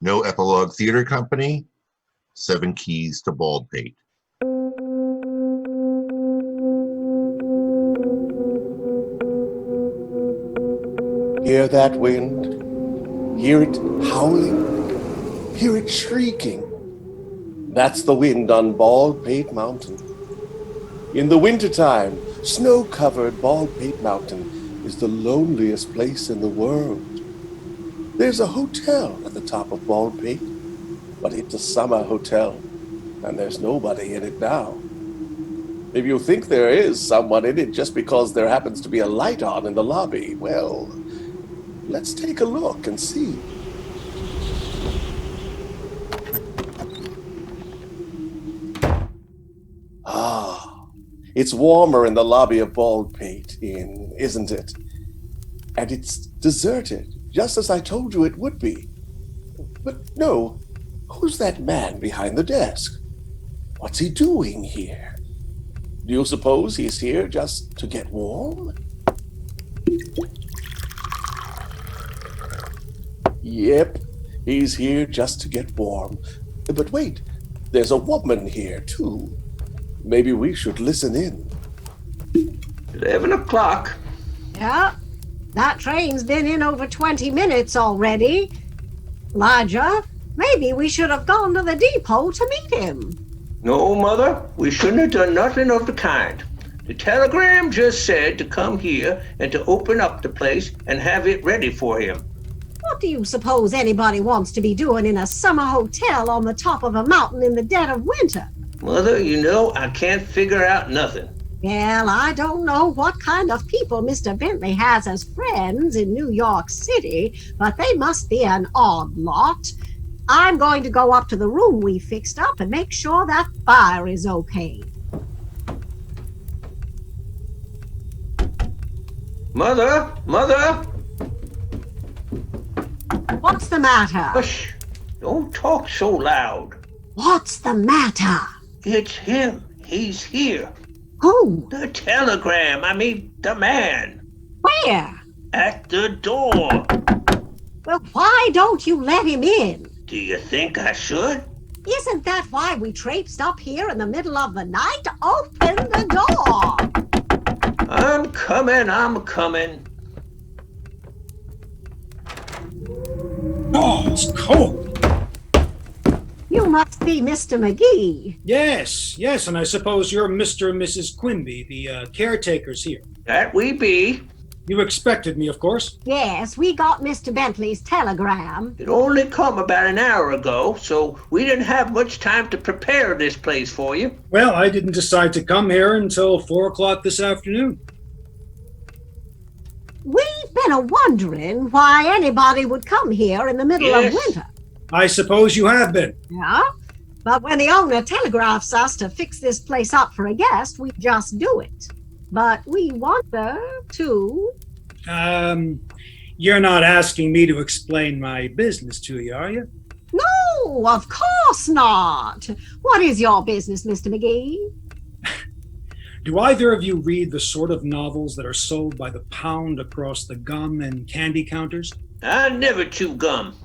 No Epilogue Theater Company, 7 Keys to Baldpate. Hear that wind? Hear it howling? Hear it shrieking? That's the wind on Baldpate Mountain. In the wintertime, snow-covered Baldpate Mountain is the loneliest place in the world. There's a hotel at the top of Baldpate, but it's a summer hotel, and there's nobody in it now. If you think there is someone in it just because there happens to be a light on in the lobby, well, let's take a look and see. It's warmer in the lobby of Baldpate Inn, isn't it? And it's deserted, just as I told you it would be. But no, who's that man behind the desk? What's he doing here? Do you suppose he's here just to get warm? Yep, he's here just to get warm. But wait, there's a woman here, too. Maybe we should listen in. 11 o'clock. Yeah, that train's been in over 20 minutes already. Elijah, maybe we should have gone to the depot to meet him. No, Mother, we shouldn't have done nothing of the kind. The telegram just said to come here and to open up the place and have it ready for him. What do you suppose anybody wants to be doing in a summer hotel on the top of a mountain in the dead of winter? Mother, you know I can't figure out nothing. Well, I don't know what kind of people Mr. Bentley has as friends in New York City, but they must be an odd lot. I'm going to go up to the room we fixed up and make sure that fire is okay. Mother! What's the matter? Hush! Don't talk so loud. What's the matter? It's him. He's here. Who? The telegram. The man. Where? At the door. Well, why don't you let him in? Do you think I should? Isn't that why we traipsed up here in the middle of the night? Open the door! I'm coming. Oh, it's cold. You must be Mr. Magee. Yes, and I suppose you're Mr. and Mrs. Quimby, the caretakers here. That we be. You expected me, of course. Yes, we got Mr. Bentley's telegram. It only come about an hour ago, so we didn't have much time to prepare this place for you. Well, I didn't decide to come here until 4 o'clock this afternoon. We've been wondering why anybody would come here in the middle of winter. I suppose you have been. Yeah, but when the owner telegraphs us to fix this place up for a guest, we just do it. But we wonder, too. You're not asking me to explain my business to you, are you? No, of course not. What is your business, Mr. Magee? Do either of you read the sort of novels that are sold by the pound across the gum and candy counters? I never chew gum.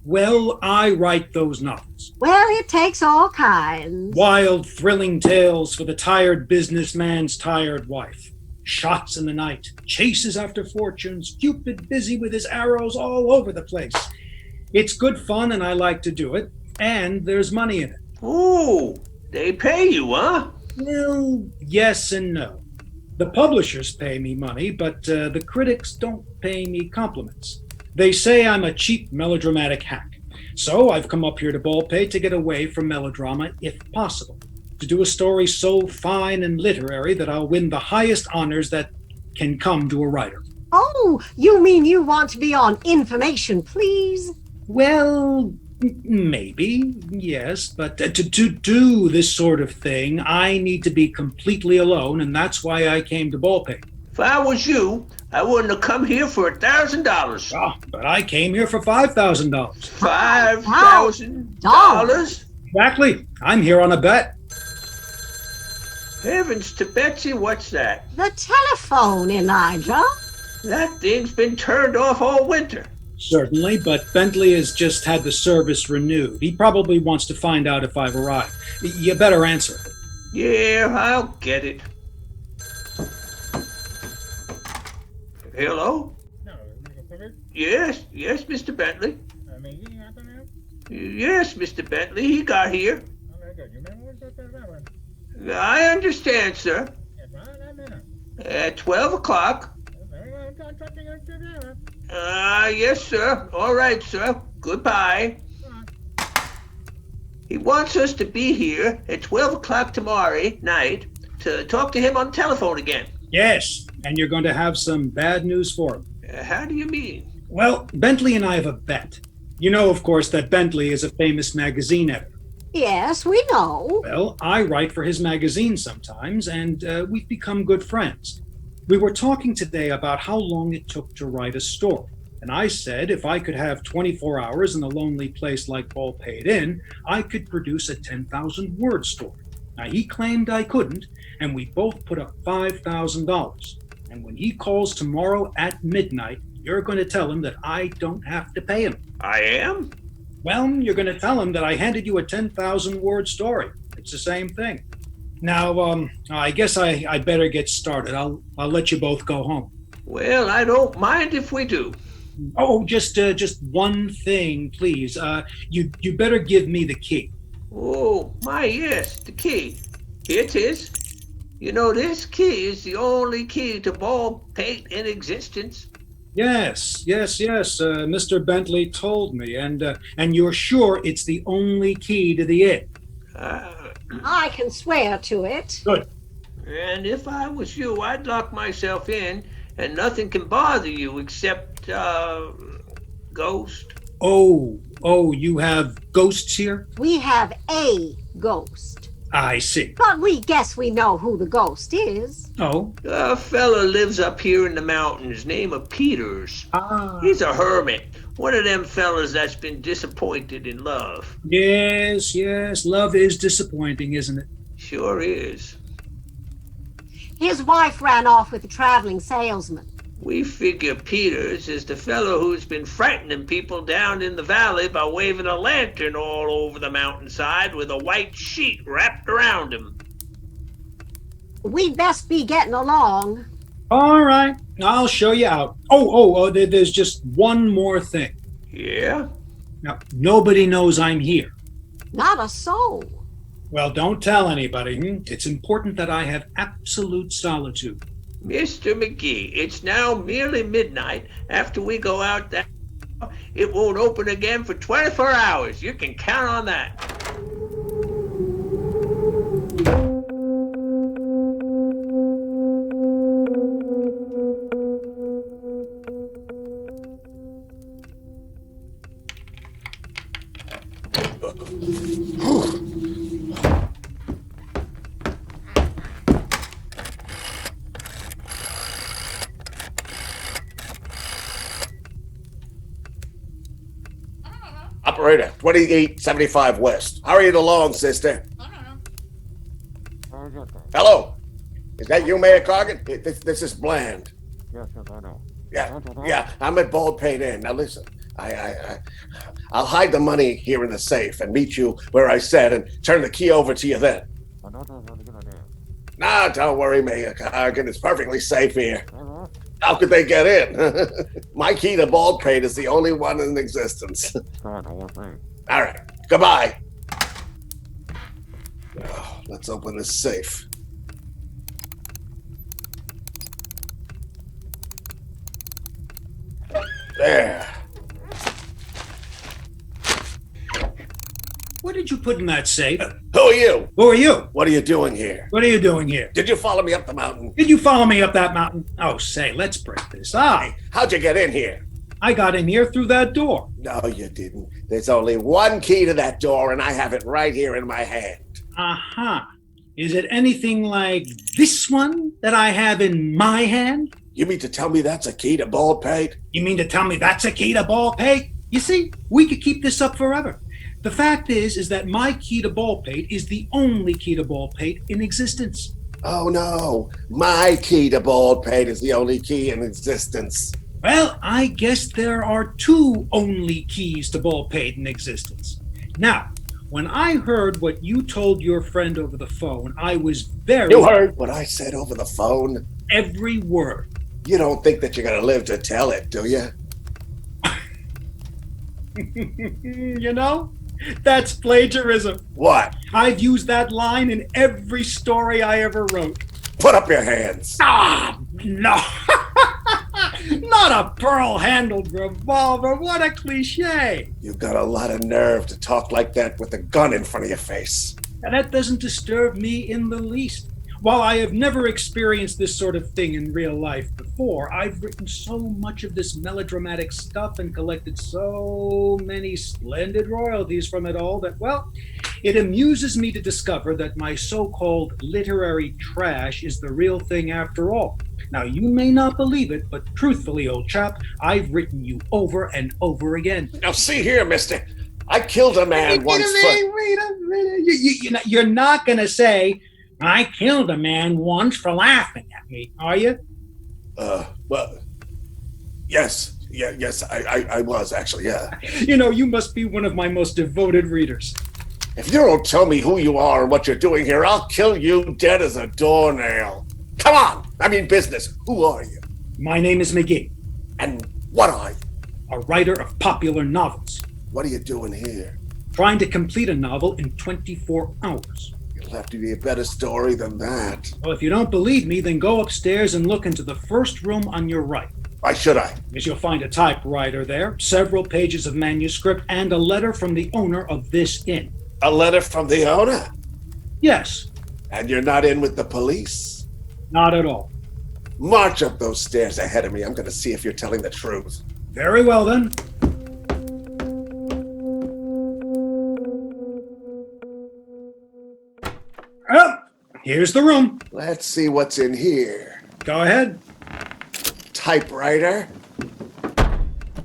Well, I write those novels. Well, it takes all kinds. Wild, thrilling tales for the tired businessman's tired wife. Shots in the night, chases after fortunes, Cupid busy with his arrows all over the place. It's good fun and I like to do it, and there's money in it. Ooh, they pay you, huh? Well, yes and no. The publishers pay me money, but the critics don't pay me compliments. They say I'm a cheap melodramatic hack. So I've come up here to Baldpate to get away from melodrama if possible. To do a story so fine and literary that I'll win the highest honors that can come to a writer. Oh, you mean you want to be on Information, Please? Well, maybe, yes. But to do this sort of thing, I need to be completely alone, and that's why I came to Baldpate. If I was you, I wouldn't have come here for $1,000. But I came here for $5,000. $5,000? Exactly. I'm here on a bet. Heavens to Betsy, what's that? The telephone, Elijah. That thing's been turned off all winter. Certainly, but Bentley has just had the service renewed. He probably wants to find out if I've arrived. You better answer. Yeah, I'll get it. Hello? Yes, Mr. Bentley. Yes, Mr. Bentley, he got here. I understand, sir. At 12 o'clock. Yes, sir. All right, sir. Goodbye. He wants us to be here at 12 o'clock tomorrow night to talk to him on the telephone again. Yes, and you're going to have some bad news for him. How do you mean? Well, Bentley and I have a bet. You know, of course, that Bentley is a famous magazine editor. Yes, we know. Well, I write for his magazine sometimes, and we've become good friends. We were talking today about how long it took to write a story, and I said if I could have 24 hours in a lonely place like Baldpate Inn, I could produce a 10,000-word story. Now, he claimed I couldn't, and we both put up $5,000. And when he calls tomorrow at midnight, you're going to tell him that I don't have to pay him. I am? Well, you're going to tell him that I handed you a 10,000-word story. It's the same thing. Now, I guess I better get started. I'll let you both go home. Well, I don't mind if we do. Oh, just one thing, please. You better give me the key. Oh, yes, the key. Here it is. You know, this key is the only key to Baldpate in existence. Yes. Mr. Bentley told me, and you're sure it's the only key to the inn? I can swear to it. Good. And if I was you, I'd lock myself in, and nothing can bother you except, ghost. Oh, you have ghosts here? We have a ghost. I see. But we guess we know who the ghost is. Oh? A fella lives up here in the mountains, name of Peters. Ah. He's a hermit, one of them fellas that's been disappointed in love. Yes, love is disappointing, isn't it? Sure is. His wife ran off with a traveling salesman. We figure Peters is the fellow who's been frightening people down in the valley by waving a lantern all over the mountainside with a white sheet wrapped around him. We'd best be getting along. All right, I'll show you out. There's just one more thing. Yeah? Now, nobody knows I'm here. Not a soul. Well, don't tell anybody. It's important that I have absolute solitude. Mr. Magee, it's now merely midnight. After we go out that, it won't open again for 24 hours. You can count on that. Operator, 2875 West. Hurry it along, sister. Hello? Is that you, Mayor Cargan? This is Bland. Yeah, I'm at Baldpate Inn. Now listen, I'll hide the money here in the safe and meet you where I said and turn the key over to you then. Nah, don't worry, Mayor Cargan. It's perfectly safe here. How could they get in? My key to Baldpate is the only one in existence. All right, goodbye. Oh, let's open this safe. There. What did you put in that safe? Who are you? Who are you? What are you doing here? What are you doing here? Did you follow me up the mountain? Did you follow me up that mountain? Oh, say, let's break this. How'd you get in here? I got in here through that door. No, you didn't. There's only one key to that door, and I have it right here in my hand. Aha. Is it anything like this one that I have in my hand? You mean to tell me that's a key to Baldpate? You mean to tell me that's a key to Baldpate? You see, we could keep this up forever. The fact is that my key to Baldpate is the only key to Baldpate in existence. Oh no, my key to Baldpate is the only key in existence. Well, I guess there are two only keys to Baldpate in existence. Now, when I heard what you told your friend over the phone, I was very... You heard what I said over the phone? Every word. You don't think that you're going to live to tell it, do you? You know, that's plagiarism. What? I've used that line in every story I ever wrote. Put up your hands. Ah, no. Not a pearl-handled revolver. What a cliche. You've got a lot of nerve to talk like that with a gun in front of your face. Now, that doesn't disturb me in the least. While I have never experienced this sort of thing in real life before, I've written so much of this melodramatic stuff and collected so many splendid royalties from it all that, well, it amuses me to discover that my so-called literary trash is the real thing after all. Now, you may not believe it, but truthfully, old chap, I've written you over and over again. Now, see here, mister. I killed a man once for... Wait a minute. You're not going to say, I killed a man once for laughing at me, are you? Well, yes. Yes, I was, actually, yeah. You know, you must be one of my most devoted readers. If you don't tell me who you are and what you're doing here, I'll kill you dead as a doornail. Come on! I mean business. Who are you? My name is Magee. And what are you? A writer of popular novels. What are you doing here? Trying to complete a novel in 24 hours. It'll have to be a better story than that. Well, if you don't believe me, then go upstairs and look into the first room on your right. Why should I? Because you'll find a typewriter there, several pages of manuscript, and a letter from the owner of this inn. A letter from the owner? Yes. And you're not in with the police? Not at all. March up those stairs ahead of me. I'm going to see if you're telling the truth. Very well, then. Oh, here's the room. Let's see what's in here. Go ahead. Typewriter.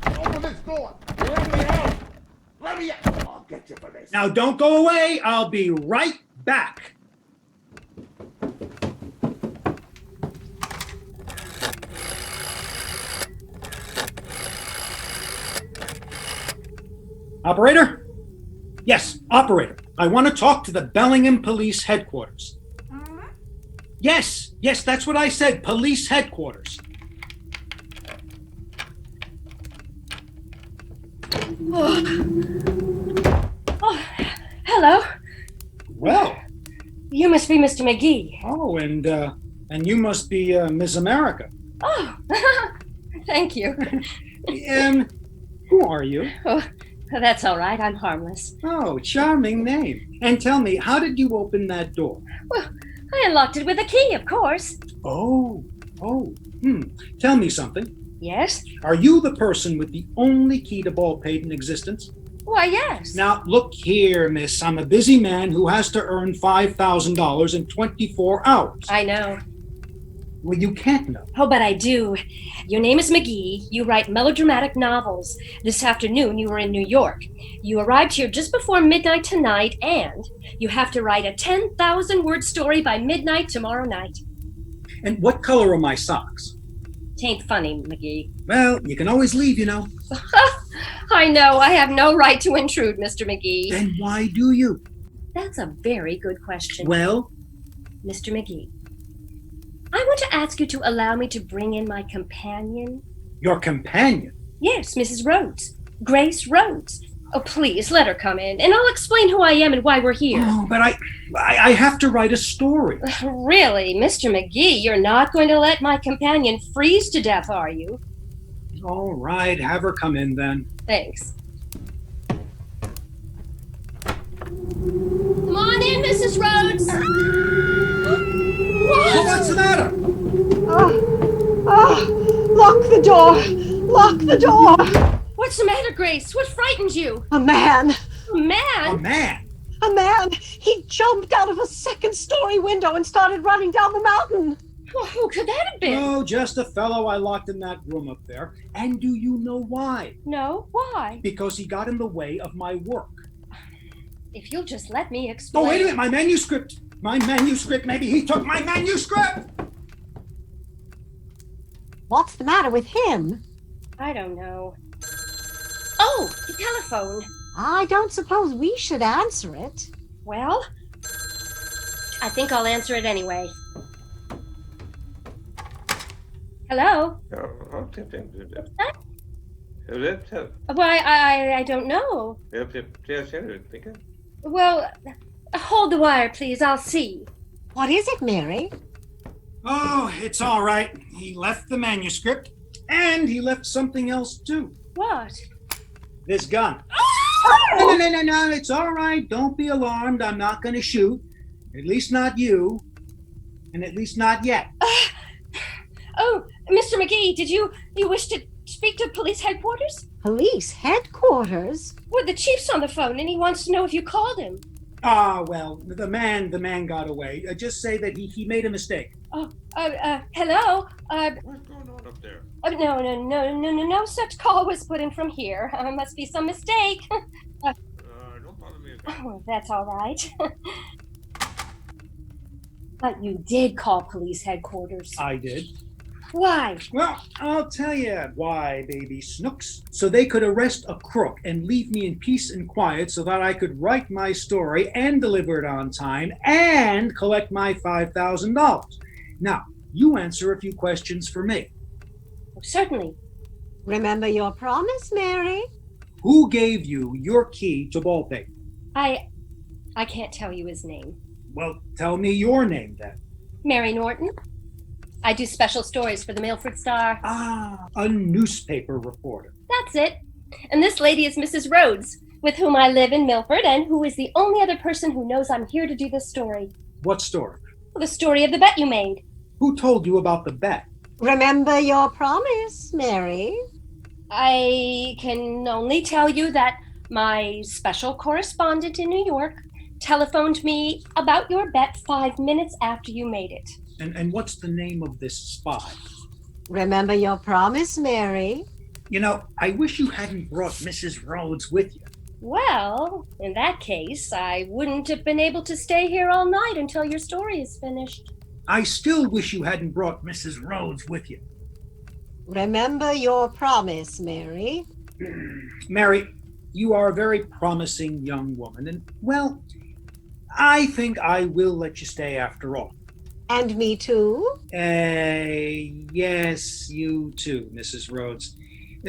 Open this door. Let me out. Let me out. I'll get you for this. Now, don't go away. I'll be right back. Operator? Yes, operator. I want to talk to the Bellingham Police Headquarters. Yes, that's what I said. Police Headquarters. Oh, hello. Well. You must be Mr. Magee. Oh, and you must be Miss America. Oh, thank you. And who are you? Oh, that's all right. I'm harmless. Oh, charming name. And tell me, how did you open that door? Well, I unlocked it with a key, of course. Oh. Tell me something. Yes? Are you the person with the only key to Baldpate in existence? Why, yes. Now, look here, miss. I'm a busy man who has to earn $5,000 in 24 hours. I know. Well, you can't know. Oh, but I do. Your name is Magee. You write melodramatic novels. This afternoon, you were in New York. You arrived here just before midnight tonight, and you have to write a 10,000-word story by midnight tomorrow night. And what color are my socks? Tain't funny, Magee. Well, you can always leave, you know. I know. I have no right to intrude, Mr. Magee. Then why do you? That's a very good question. Well? Mr. Magee, I want to ask you to allow me to bring in my companion. Your companion? Yes, Mrs. Rhodes. Grace Rhodes. Oh, please, let her come in, and I'll explain who I am and why we're here. Oh, but I have to write a story. Really, Mr. Magee, you're not going to let my companion freeze to death, are you? All right, have her come in then. Thanks. Come on in, Mrs. Rhodes. What? What's the matter? Lock the door. Lock the door. What's the matter, Grace? What frightened you? A man. A man? A man? A man. He jumped out of a second-story window and started running down the mountain. Well, who could that have been? Oh, just a fellow I locked in that room up there. And do you know why? No, why? Because he got in the way of my work. If you'll just let me explain. Oh, wait a minute, my manuscript. Maybe he took my manuscript. What's the matter with him? I don't know. Oh, the telephone. I don't suppose we should answer it. Well, I think I'll answer it anyway. Hello? Why, I don't know. Well, hold the wire, please. I'll see. What is it, Mary? Oh, it's all right. He left the manuscript, and he left something else, too. What? This gun. Oh! No, it's all right. Don't be alarmed. I'm not going to shoot. At least not you. And at least not yet. Oh, Mr. Magee, did you wish to speak to police headquarters? Police headquarters? Well, the chief's on the phone, and he wants to know if you called him. Well, the man got away. Just say that he made a mistake. Hello? What's going on up there? No such call was put in from here. Must be some mistake. Don't bother me again. Oh, that's all right. But you did call police headquarters. I did. Why? Well, I'll tell you why, baby Snooks. So they could arrest a crook and leave me in peace and quiet so that I could write my story and deliver it on time and collect my $5,000. Now, you answer a few questions for me. Certainly. Remember your promise, Mary? Who gave you your key to Baldpate? I can't tell you his name. Well, tell me your name then. Mary Norton. I do special stories for the Milford Star. Ah, a newspaper reporter. That's it. And this lady is Mrs. Rhodes, with whom I live in Milford, and who is the only other person who knows I'm here to do this story. What story? The story of the bet you made. Who told you about the bet? Remember your promise, Mary? I can only tell you that my special correspondent in New York telephoned me about your bet 5 minutes after you made it. And what's the name of this spy? Remember your promise, Mary? You know, I wish you hadn't brought Mrs. Rhodes with you. Well, in that case, I wouldn't have been able to stay here all night until your story is finished. I still wish you hadn't brought Mrs. Rhodes with you. Remember your promise, Mary? Mary, you are a very promising young woman, and, well, I think I will let you stay after all. And me too? Yes, you too, Mrs. Rhodes.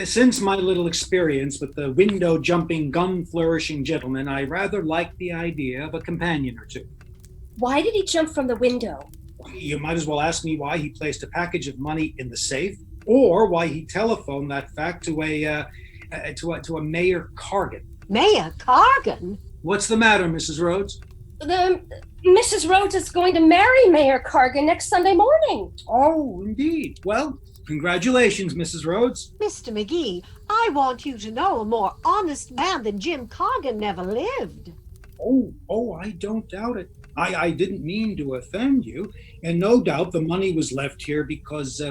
Since my little experience with the window-jumping, gun-flourishing gentleman, I rather like the idea of a companion or two. Why did he jump from the window? You might as well ask me why he placed a package of money in the safe, or why he telephoned that fact to a Mayor Cargan. Mayor Cargan? What's the matter, Mrs. Rhodes? Mrs. Rhodes is going to marry Mayor Cargan next Sunday morning. Oh, indeed. Well, congratulations, Mrs. Rhodes. Mr. Magee, I want you to know a more honest man than Jim Cargan never lived. Oh, I don't doubt it. I didn't mean to offend you, and no doubt the money was left here because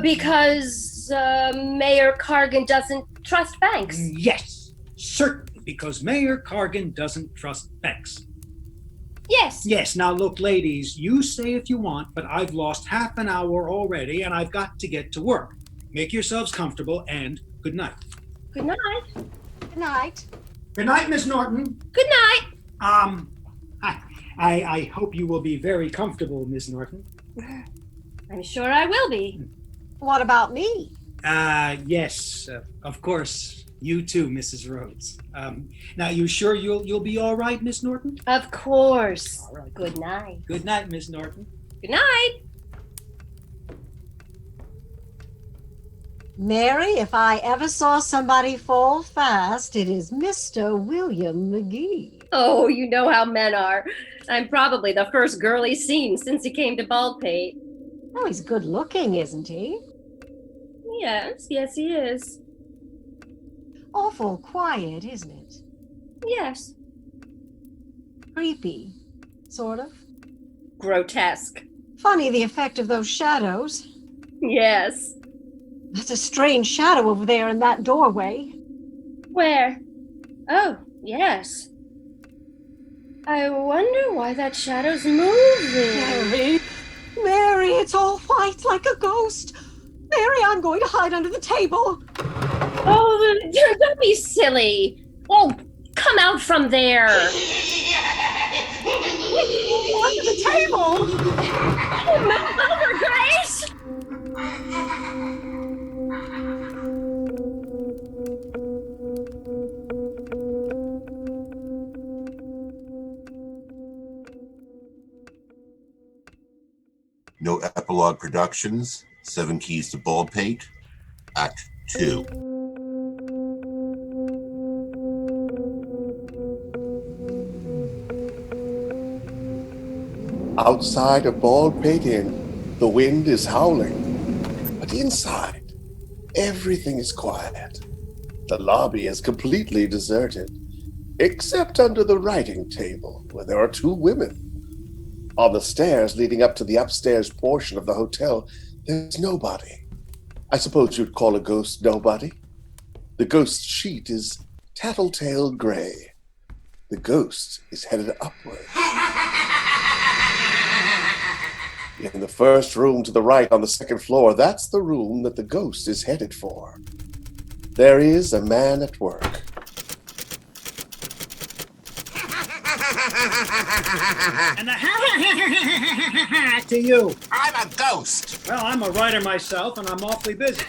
Because Mayor Cargan doesn't trust banks. Yes, certainly, because Mayor Cargan doesn't trust banks. Yes. Yes, now look, ladies, you say if you want, but I've lost half an hour already, and I've got to get to work. Make yourselves comfortable, and good night. Good night. Good night. Good night, Miss Norton. Good night. I hope you will be very comfortable, Miss Norton. I'm sure I will be. What about me? Yes, of course. You too, Mrs. Rhodes. Now, you sure you'll be all right, Miss Norton? Of course. All right. Good night. Good night, Miss Norton. Good night. Mary, if I ever saw somebody fall fast, it is Mr. William Magee. Oh, you know how men are. I'm probably the first girl he's seen since he came to Baldpate. Oh, he's good looking, isn't he? Yes, he is. Awful quiet, isn't it? Yes. Creepy, sort of. Grotesque. Funny the effect of those shadows. Yes. That's a strange shadow over there in that doorway. Where? Oh, yes. I wonder why that shadow's moving. Mary, it's all white like a ghost. Mary, I'm going to hide under the table. Oh, don't be silly. Oh, come out from there. Under the table. Oh, move over, Grace. No Epilogue Productions, 7 Keys to Baldpate, Act 2. Outside of Baldpate Inn, the wind is howling. But inside, everything is quiet. The lobby is completely deserted, except under the writing table, where there are 2 women. On the stairs leading up to the upstairs portion of the hotel, there's nobody. I suppose you'd call a ghost nobody. The ghost sheet is tattletale gray. The ghost is headed upward. In the first room to the right on the 2nd floor, that's the room that the ghost is headed for. There is a man at work. And a to you. I'm a ghost! Well, I'm a writer myself, and I'm awfully busy.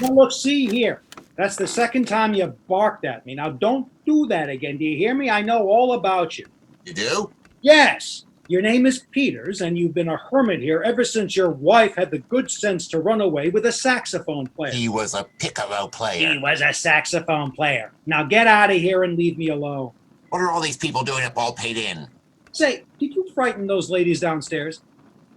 Now, look, see here. That's the 2nd time you've barked at me. Now, don't do that again. Do you hear me? I know all about you. You do? Yes. Your name is Peters, and you've been a hermit here ever since your wife had the good sense to run away with a saxophone player. He was a piccolo player. He was a saxophone player. Now, get out of here and leave me alone. What are all these people doing at Baldpate Inn? Say, did you frighten those ladies downstairs?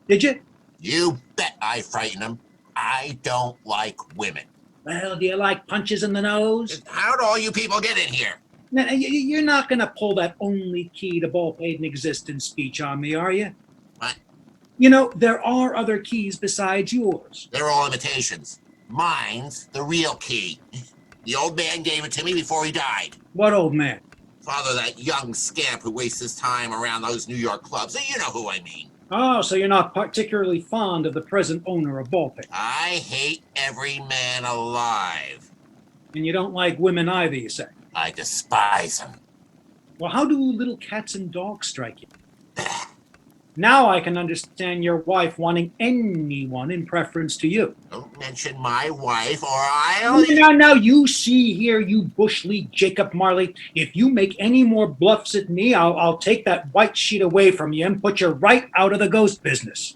Did you? You bet I frighten them. I don't like women. Well, do you like punches in the nose? How do all you people get in here? Now, you're not going to pull that only key to Baldpate in existence speech on me, are you? What? You know, there are other keys besides yours. They're all imitations. Mine's the real key. The old man gave it to me before he died. What old man? Father, that young scamp who wastes his time around those New York clubs. You know who I mean. Oh, so you're not particularly fond of the present owner of Baldpate. I hate every man alive. And you don't like women either, you say? I despise them. Well, how do little cats and dogs strike you? Now I can understand your wife wanting anyone in preference to you. Don't mention my wife or I'll... No, you see here, you Bush League Jacob Marley. If you make any more bluffs at me, I'll take that white sheet away from you and put you right out of the ghost business.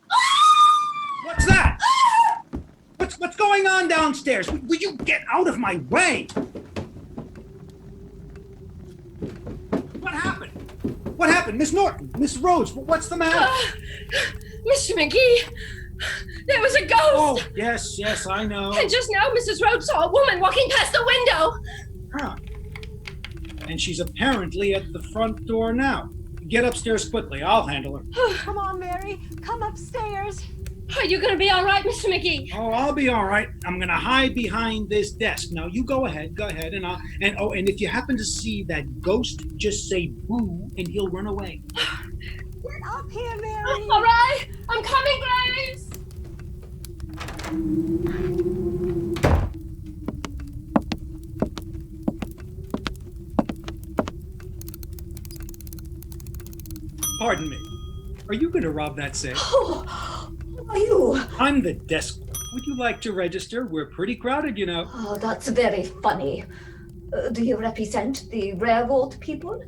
What's that? What's going on downstairs? Will you get out of my way? What happened? What happened? Miss Norton, Miss Rhodes, what's the matter? Mr. Magee, there was a ghost. Oh, yes, I know. And just now, Mrs. Rhodes saw a woman walking past the window. Huh. And she's apparently at the front door now. Get upstairs quickly. I'll handle her. Come on, Mary. Come upstairs. Are you going to be all right, Mr. Magee? Oh, I'll be all right. I'm going to hide behind this desk. Now, you go ahead, and if you happen to see that ghost, just say boo, and he'll run away. Get up here, Mary. All right. I'm coming, Grace. Pardon me. Are you going to rob that safe? Oh, who are you? I'm the desk clerk. Would you like to register? We're pretty crowded, you know. Oh, that's very funny. Do you represent the railroad people?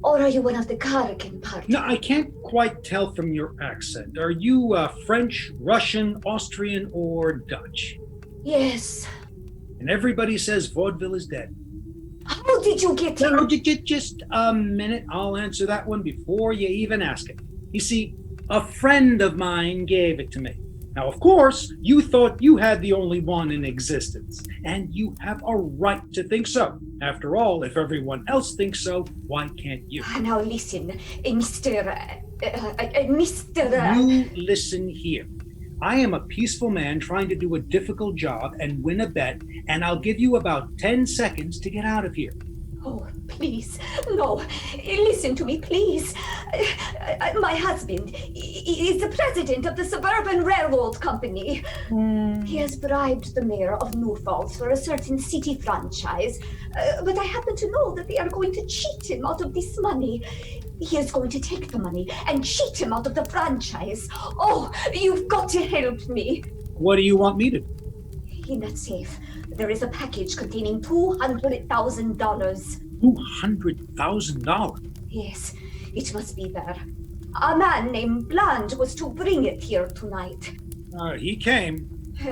Or are you one of the Cargan party? No, I can't quite tell from your accent. Are you French, Russian, Austrian, or Dutch? Yes. And everybody says vaudeville is dead. How did you get in? No, just a minute. I'll answer that one before you even ask it. You see, a friend of mine gave it to me. Now, of course, you thought you had the only one in existence, and you have a right to think so. After all, if everyone else thinks so, why can't you? Now listen, Mr. You listen here. I am a peaceful man trying to do a difficult job and win a bet, and I'll give you about 10 seconds to get out of here. Oh, please, no. Listen to me, please. My husband is the president of the Suburban Railroad Company. He has bribed the mayor of New Falls for a certain city franchise, but I happen to know that they are going to cheat him out of this money. He is going to take the money and cheat him out of the franchise. Oh, you've got to help me. What do you want me to do? In that safe, there is a package containing $200,000. $200,000? Yes, it must be there. A man named Bland was to bring it here tonight. He came.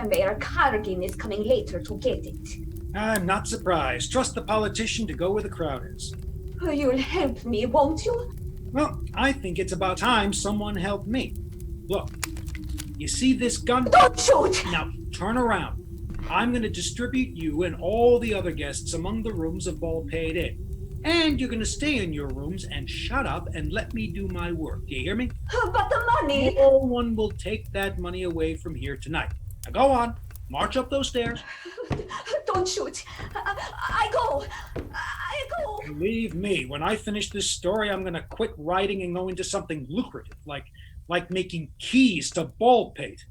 Mayor Cargan is coming later to get it. I'm not surprised. Trust the politician to go where the crowd is. You'll help me, won't you? Well, I think it's about time someone helped me. Look, you see this gun? Don't shoot! Now, turn around. I'm going to distribute you and all the other guests among the rooms of Baldpate Inn. And you're going to stay in your rooms and shut up and let me do my work. You hear me? But the money... No one will take that money away from here tonight. Now go on. March up those stairs. Don't shoot. I go. Believe me, when I finish this story, I'm going to quit writing and go into something lucrative, like making keys to Baldpate.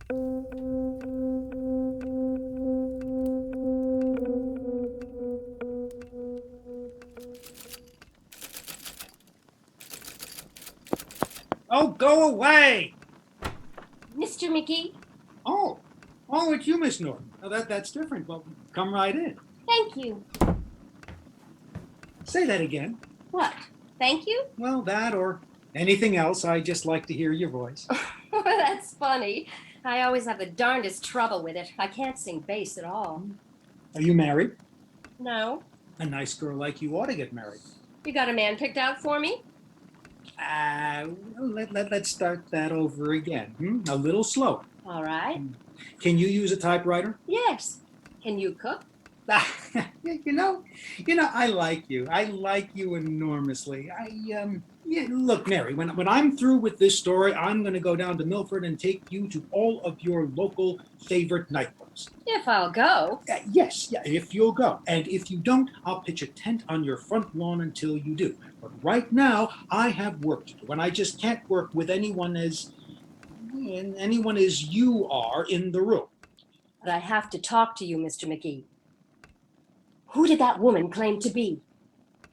Oh, go away! Mr. Magee? Oh, it's you, Miss Norton. Oh, that's different. Well, come right in. Thank you. Say that again. What? Thank you? Well, that or anything else. I just like to hear your voice. That's funny. I always have the darndest trouble with it. I can't sing bass at all. Are you married? No. A nice girl like you ought to get married. You got a man picked out for me? Let's start that over again. A little slower. All right. Can you use a typewriter? Yes. Can you cook? You know, I like you. I like you enormously. Look, Mary, when I'm through with this story, I'm going to go down to Milford and take you to all of your local favorite nightclubs. If I'll go. Yes, if you'll go. And if you don't, I'll pitch a tent on your front lawn until you do. But right now, I have work to do, and I just can't work with anyone as you are in the room. But I have to talk to you, Mr. Magee. Who did that woman claim to be?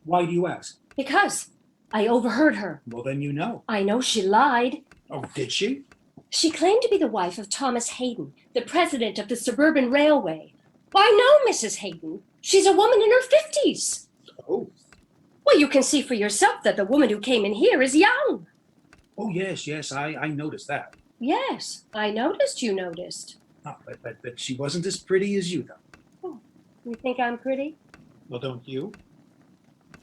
Why do you ask? Because I overheard her. Well, then you know. I know she lied. Oh, did she? She claimed to be the wife of Thomas Hayden, the president of the Suburban Railway. Why, no, Mrs. Hayden. She's a woman in her 50s. Oh. Well, you can see for yourself that the woman who came in here is young. Oh, yes, I noticed that. Yes, I noticed you noticed. Oh, but she wasn't as pretty as you, though. Oh, you think I'm pretty? Well, don't you?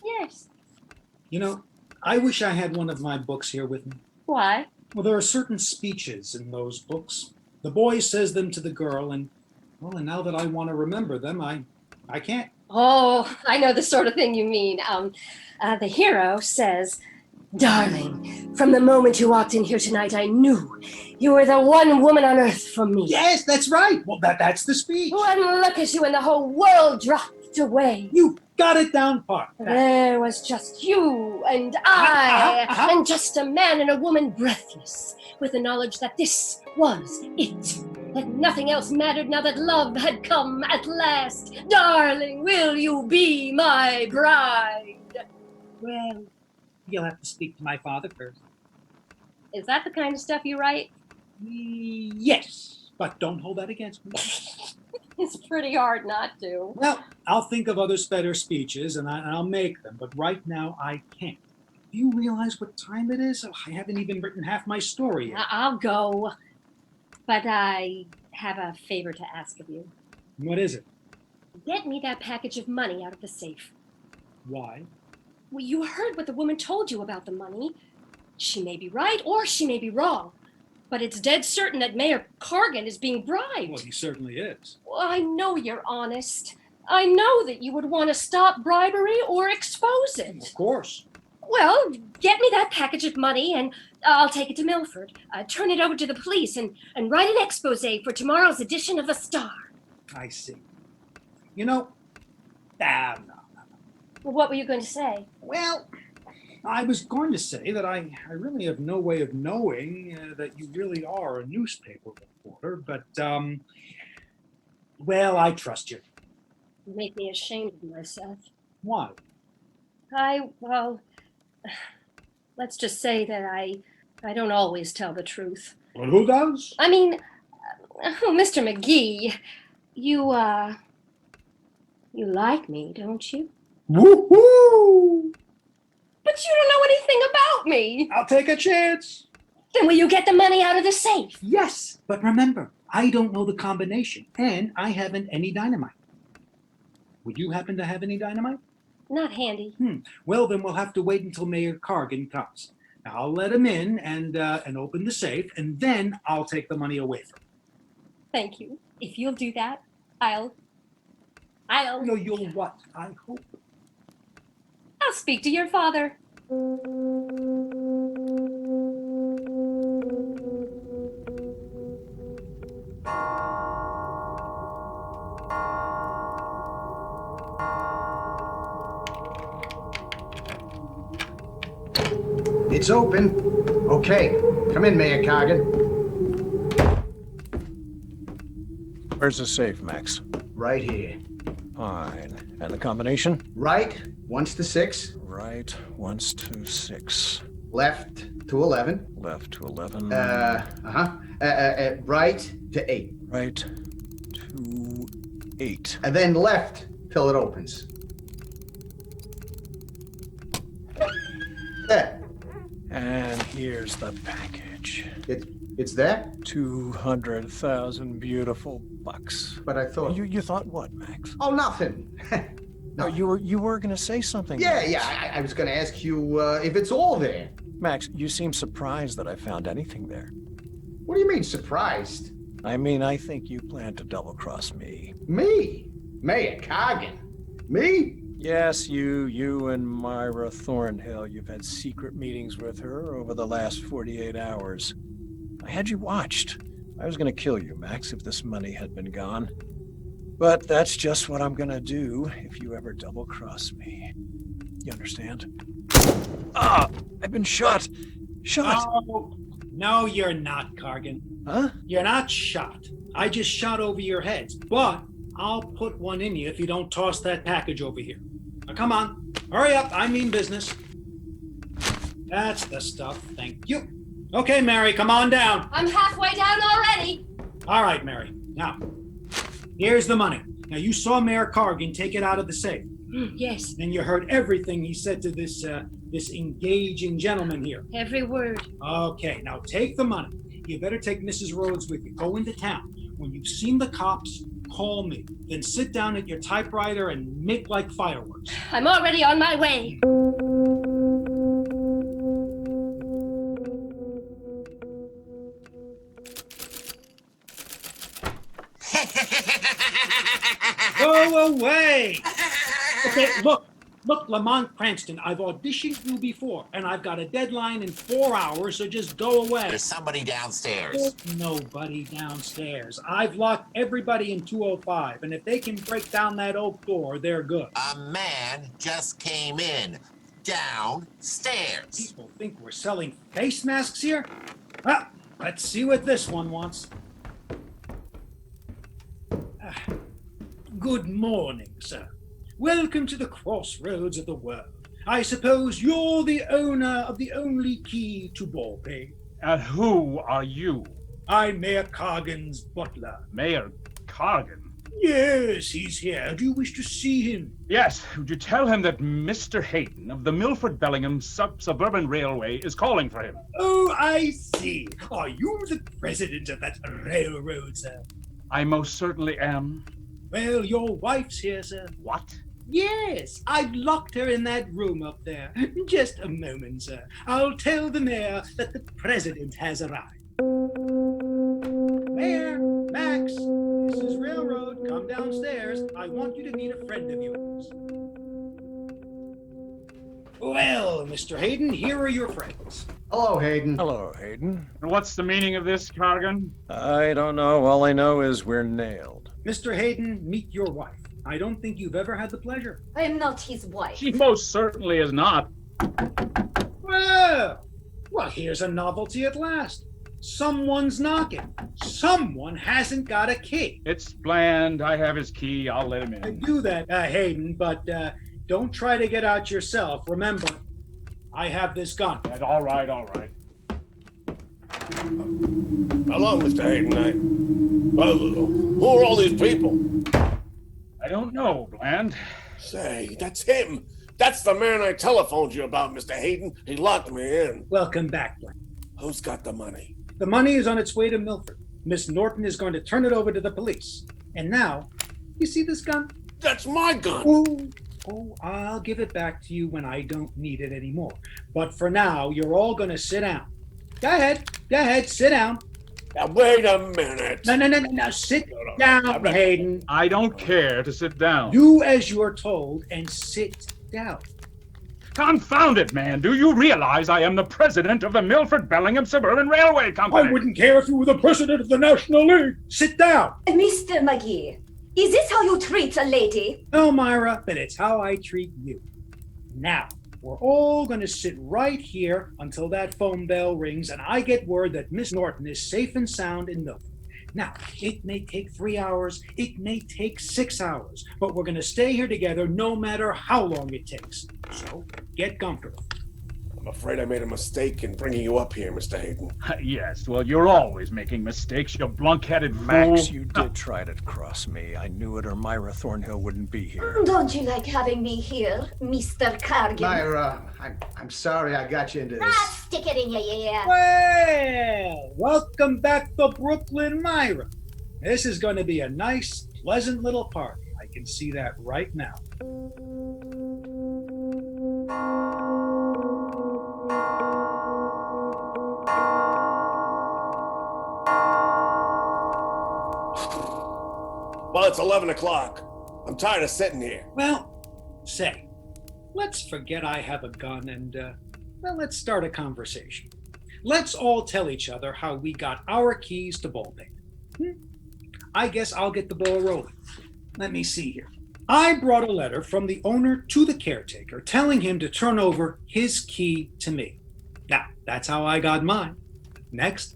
Yes. You know, I wish I had one of my books here with me. Why? Well, there are certain speeches in those books. The boy says them to the girl, and now that I want to remember them, I can't. Oh, I know the sort of thing you mean. The hero says, "Darling, from the moment you walked in here tonight, I knew you were the one woman on earth for me." Yes, that's right. Well, that's the speech. One look at you and the whole world dropped away. You got it down pat. There was just you and I, and just a man and a woman breathless, with the knowledge that this was it, that nothing else mattered now that love had come at last. Darling, will you be my bride? Well, you'll have to speak to my father first. Is that the kind of stuff you write? Yes, but don't hold that against me. It's pretty hard not to. Well, I'll think of other better speeches, and I'll make them, but right now I can't. Do you realize what time it is? Oh, I haven't even written half my story yet. I'll go, but I have a favor to ask of you. What is it? Get me that package of money out of the safe. Why? Well, you heard what the woman told you about the money. She may be right or she may be wrong, but it's dead certain that Mayor Cargan is being bribed. Well, he certainly is. Well, I know you're honest. I know that you would want to stop bribery or expose it. Of course. Well, get me that package of money and I'll take it to Milford, turn it over to the police, and write an expose for tomorrow's edition of the Star. I see. You know, no. Well, what were you going to say? Well, I was going to say that I really have no way of knowing that you really are a newspaper reporter, but, well, I trust you. You make me ashamed of myself. Why? Well, let's just say that I don't always tell the truth. Well, who does? I mean, oh, Mr. Magee, you like me, don't you? Woohoo! But you don't know anything about me. I'll take a chance. Then will you get the money out of the safe? Yes, but remember, I don't know the combination, and I haven't any dynamite. Would you happen to have any dynamite? Not handy. Well, then we'll have to wait until Mayor Cargan comes. Now, I'll let him in and open the safe, and then I'll take the money away from him. Thank you. If you'll do that, I'll You'll what? I hope. I'll speak to your father. It's open. Okay, come in, Mayor Cargan. Where's the safe, Max? Right here. Fine. And the combination? Right, once to 6. Right, once to 6. Left to 11. Left to 11. Right to 8. Right to 8. And then left till it opens. There. And here's the package. It's there? 200,000 beautiful bucks. But I thought... You thought what, Max? Oh, nothing. No, you were going to say something. Yeah, Max. yeah, I was going to ask you if it's all there. Max, you seem surprised that I found anything there. What do you mean, surprised? I mean, I think you plan to double-cross me. Me? Mayor Cargan? Me? Yes, you and Myra Thornhill. You've had secret meetings with her over the last 48 hours. I had you watched. I was going to kill you, Max, if this money had been gone. But that's just what I'm going to do if you ever double-cross me. You understand? Ah! I've been shot! Shot! No, you're not, Cargan. Huh? You're not shot. I just shot over your heads, but I'll put one in you if you don't toss that package over here. Now, come on. Hurry up. I mean business. That's the stuff. Thank you. Okay, Mary, come on down. I'm halfway down already. All right, Mary. Now, here's the money. Now, you saw Mayor Cargan take it out of the safe. Yes, And you heard everything he said to this engaging gentleman here. every word. Okay, now take the money. You better take Mrs. Rhodes with you. Go into town. When you've seen the cops, call me. Then sit down at your typewriter and make like fireworks. I'm already on my way. Go away! Okay, look, Lamont Cranston, I've auditioned you before, and I've got a deadline in 4 hours, so just go away. There's somebody downstairs. There's nobody downstairs. I've locked everybody in 205, and if they can break down that oak door, they're good. A man just came in. Downstairs. People think we're selling face masks here? Well, let's see what this one wants. Good morning, sir. Welcome to the crossroads of the world. I suppose you're the owner of the only key to Baldpate. Who are you? I'm Mayor Cargan's butler. Mayor Cargan? Yes, he's here. Do you wish to see him? Yes, would you tell him that Mr. Hayden of the Milford-Bellingham Suburban Railway is calling for him? Oh, I see. Are you the president of that railroad, sir? I most certainly am. Well, your wife's here, sir. What? Yes, I've locked her in that room up there. Just a moment, sir. I'll tell the mayor that the president has arrived. Mayor, Max, this is Railroad. Come downstairs. I want you to meet a friend of yours. Well, Mr. Hayden, here are your friends. Hello, Hayden. Hello, Hayden. And what's the meaning of this, Cargan? I don't know. All I know is we're nailed. Mr. Hayden, meet your wife. I don't think you've ever had the pleasure. I am not his wife. She most certainly is not. Well, here's a novelty at last. Someone's knocking. Someone hasn't got a key. It's Bland. I have his key. I'll let him I in. do that, Hayden, but don't try to get out yourself. Remember, I have this gun. All right, all right. Hello, Mr. Hayden. Who are all these people? I don't know, Bland. Say, that's him. That's the man I telephoned you about, Mr. Hayden. He locked me in. Welcome back, Bland. Who's got the money? The money is on its way to Milford. Miss Norton is going to turn it over to the police. And now, you see this gun? That's my gun. Oh, I'll give it back to you when I don't need it anymore. But for now, you're all going to sit down. Go ahead, sit down. Now, wait a minute. No, sit down, Hayden. I don't care to sit down. Do as you're told and sit down. Confound it, man. Do you realize I am the president of the Milford Bellingham Suburban Railway Company? I wouldn't care if you were the president of the National League. Sit down. Mr. Magee, is this how you treat a lady? No, Myra, but it's how I treat you. Now, we're all going to sit right here until that phone bell rings and I get word that Miss Norton is safe and sound in Milford. Now, it may take 3 hours, it may take 6 hours, but we're going to stay here together no matter how long it takes. So, get comfortable. I'm afraid I made a mistake in bringing you up here, Mr. Hayden. Yes, well, you're always making mistakes, you blunk-headed fool. Max, you did try to cross me. I knew it or Myra Thornhill wouldn't be here. Don't you like having me here, Mr. Cargan? Myra, I'm sorry I got you into this. Ah, stick it in your ear. Well, welcome back to Brooklyn, Myra. This is going to be a nice, pleasant little party. I can see that right now. Well, it's 11 o'clock. I'm tired of sitting here. Well, say, let's forget I have a gun and, let's start a conversation. Let's all tell each other how we got our keys to Baldpate. I guess I'll get the ball rolling. Let me see here. I brought a letter from the owner to the caretaker telling him to turn over his key to me. Now, that's how I got mine. Next.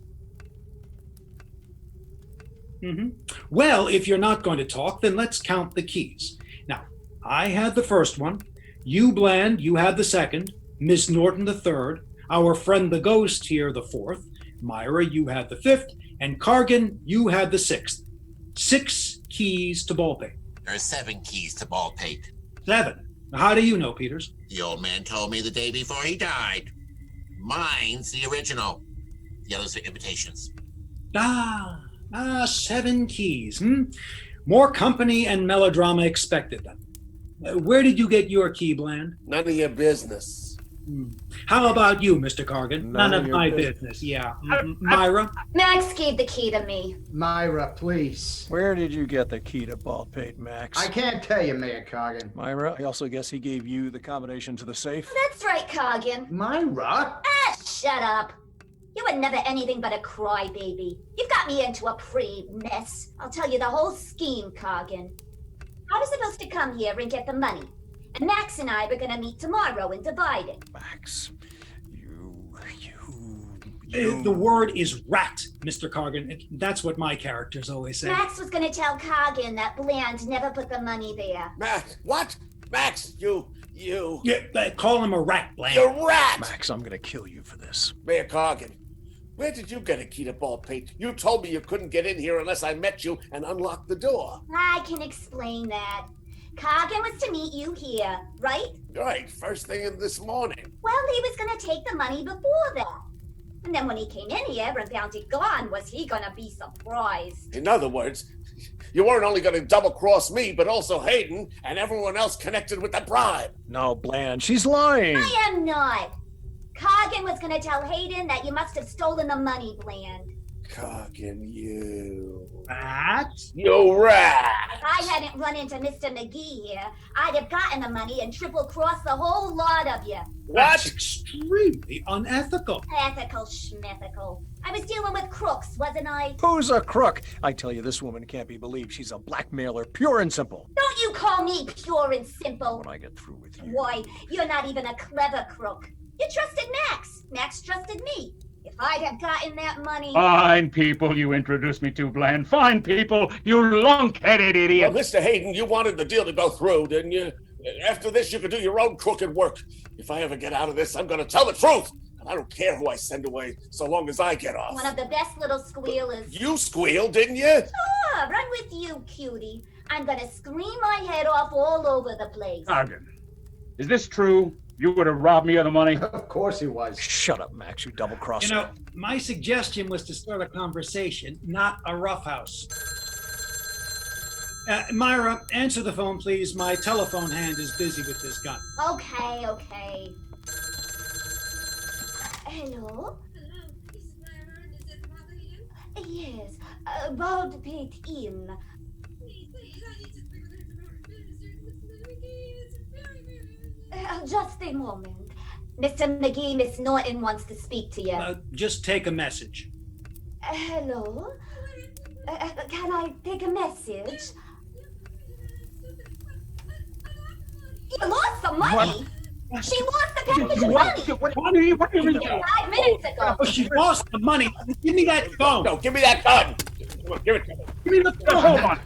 Well, if you're not going to talk, then let's count the keys. Now, I had the first one. You, Bland, you had the second. Miss Norton, the third. Our friend the ghost here, the fourth. Myra, you had the fifth. And Cargan, you had the sixth. 6 keys to Baldpate. There are 7 keys to Baldpate. 7. Now, how do you know, Peters? The old man told me the day before he died. Mine's the original. The others are imitations. 7 keys. More company and melodrama expected then. Where did you get your key, Bland? None of your business. How about you, Mr. Cargan? None of of my your business. Yeah. Myra? Max gave the key to me. Myra, please. Where did you get the key to Baldpate, Max? I can't tell you, Mayor Cargan. Myra, I also guess he gave you the combination to the safe? That's right, Cargan. Myra? Ah, shut up. You were never anything but a crybaby. You've got me into a pretty mess. I'll tell you the whole scheme, Cargan. I was supposed to come here and get the money. And Max and I were going to meet tomorrow and divide it. Max, you... The word is rat, Mr. Cargan. That's what my characters always say. Max was going to tell Cargan that Bland never put the money there. Max, what? Max, you... Yeah, call him a rat, Bland. You're rat! Max, I'm gonna kill you for this. Mayor Cargan, where did you get a key to Baldpate? You told me you couldn't get in here unless I met you and unlocked the door. I can explain that. Cargan was to meet you here, right? Right, first thing in this morning. Well, he was going to take the money before that. And then when he came in here and found it gone, was he going to be surprised? In other words, you weren't only going to double-cross me, but also Hayden and everyone else connected with the bribe. No, Bland, she's lying. I am not. Cargan was going to tell Hayden that you must have stolen the money, Bland. Cargan, you... Rat? You rat! If I hadn't run into Mr. Magee here, I'd have gotten the money and triple-crossed the whole lot of you. What? That's extremely unethical. Ethical schmethical. I was dealing with crooks, wasn't I? Who's a crook? I tell you, this woman can't be believed. She's a blackmailer, pure and simple. Don't you call me pure and simple. When I get through with you. Why, you're not even a clever crook. You trusted Max. Max trusted me. If I'd have gotten that money... Fine people you introduced me to, Bland. Fine people, you lunk-headed idiot. Well, Mr. Hayden, you wanted the deal to go through, didn't you? After this, you can do your own crooked work. If I ever get out of this, I'm going to tell the truth. And I don't care who I send away, so long as I get off. One of the best little squealers. You squealed, didn't you? Sure, run with you, cutie. I'm going to scream my head off all over the place. Cargan, is this true? You would have robbed me of the money? Of course he was. Shut up, Max, you double-crosser. You know, my suggestion was to start a conversation, not a roughhouse. Myra, answer the phone, please. My telephone hand is busy with this gun. Okay. Hello? This is Myra. Is it Mother Hayden? Yes, Baldpate Inn. Please, I need to speak with Mr. McGee. It's very, very Just a moment. Mr. McGee, Miss Norton wants to speak to you. Just take a message. Hello? Can I take a message? You lost some money? She lost the package of money! What are you 5 minutes ago! Oh, she lost the money. Give me that phone. No, give me that gun. Give it to me. Give me the phone. Hold on.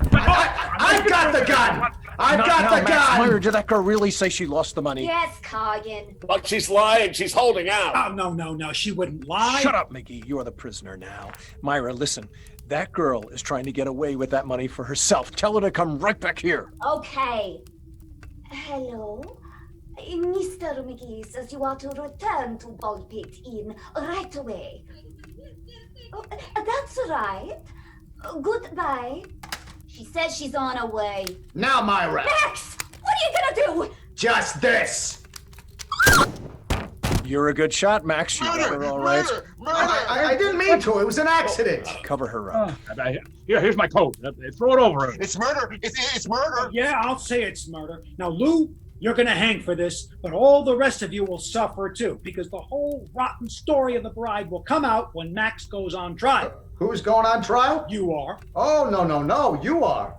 I've got the gun! I've got the gun! Myra, did that girl really say she lost the money? Yes, Cargan. But she's lying. She's holding out. Oh, no. She wouldn't lie. Shut up, Magee. You're the prisoner now. Myra, listen. That girl is trying to get away with that money for herself. Tell her to come right back here. Okay. Hello? Mr. McGee says you are to return to Baldpate Inn right away. Oh, that's right. Goodbye. She says she's on her way. Now, Myra! Max! What are you gonna do? Just this! You're a good shot, Max. You got her all right. I didn't mean to. It was an accident. Cover her up. Here's my coat. Throw it over her. It's murder. It's murder. Yeah, I'll say it's murder. Now, Lou, you're gonna hang for this, but all the rest of you will suffer too, because the whole rotten story of the bride will come out when Max goes on trial. Who's going on trial? You are. Oh, no. You are.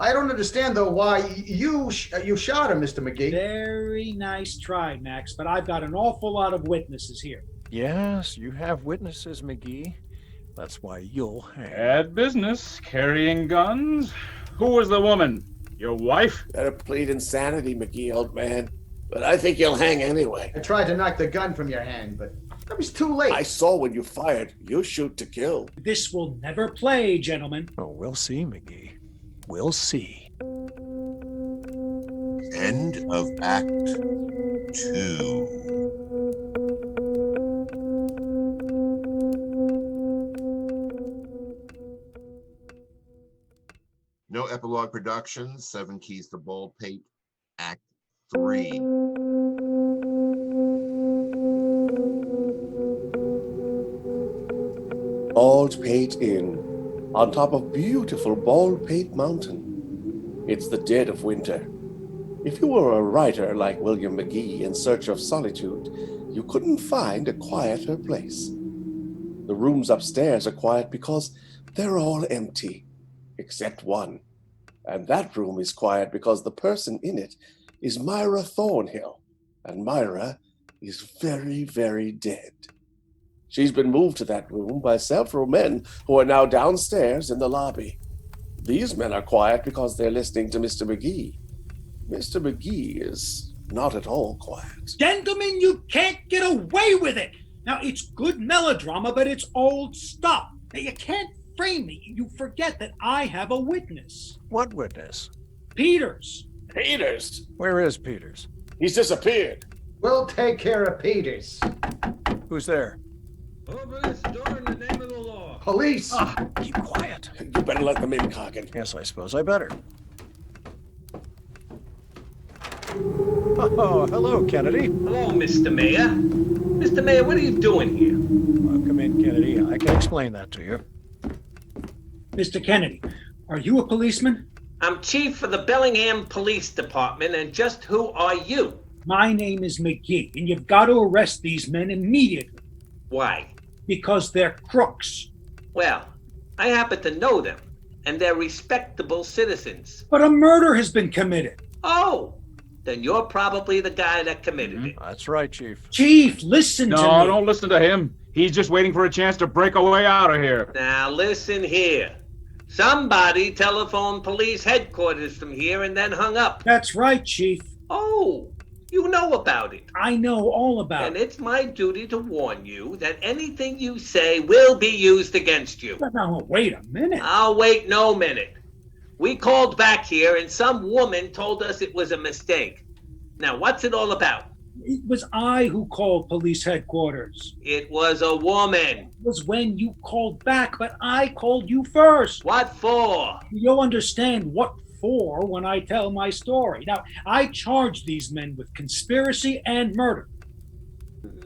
I don't understand, though, why you shot him, Mr. McGee. Very nice try, Max, but I've got an awful lot of witnesses here. Yes, you have witnesses, Magee. That's why you'll hang. Bad business, carrying guns. Who was the woman? Your wife? Better plead insanity, McGee, old man. But I think you'll hang anyway. I tried to knock the gun from your hand, but it was too late. I saw when you fired. You shoot to kill. This will never play, gentlemen. Oh, we'll see, Magee. We'll see. End of Act 2. No Epilogue Productions, 7 Keys to Baldpate, Act 3. Baldpate Inn, on top of beautiful Baldpate Mountain. It's the dead of winter. If you were a writer like William Magee in search of solitude, you couldn't find a quieter place. The rooms upstairs are quiet because they're all empty, except one. And that room is quiet because the person in it is Myra Thornhill, and Myra is very, very dead. She's been moved to that room by several men who are now downstairs in the lobby. These men are quiet because they're listening to Mr. Magee. Mr. Magee is not at all quiet. Gentlemen, you can't get away with it! Now, it's good melodrama, but it's old stuff. Now, you can't frame me. You forget that I have a witness. What witness? Peters. Peters? Where is Peters? He's disappeared. We'll take care of Peters. Who's there? Open this door in the name of the law. Police! Keep quiet. You better let them in, Cargan. Yes, I suppose I better. Oh, hello, Kennedy. Hello, Mr. Mayor. Mr. Mayor, what are you doing here? Well, come in, Kennedy. I can explain that to you. Mr. Kennedy, are you a policeman? I'm chief of the Bellingham Police Department, and just who are you? My name is Magee, and you've got to arrest these men immediately. Why? because they're crooks. Well, I happen to know them, and they're respectable citizens. But a murder has been committed. Oh, then you're probably the guy that committed it. That's right, Chief. Chief, listen to me. No, don't listen to him. He's just waiting for a chance to break a way out of here. Now listen here. Somebody telephoned police headquarters from here and then hung up. That's right, Chief. Oh, you know about it. I know all about And it. it's my duty to warn you that anything you say will be used against you. Now, wait a minute. I'll wait no minute. We called back here and some woman told us it was a mistake. Now, what's it all about? It was I who called police headquarters. It was a woman. It was when you called back, but I called you first. What for? You'll understand what for when I tell my story. Now, I charge these men with conspiracy and murder.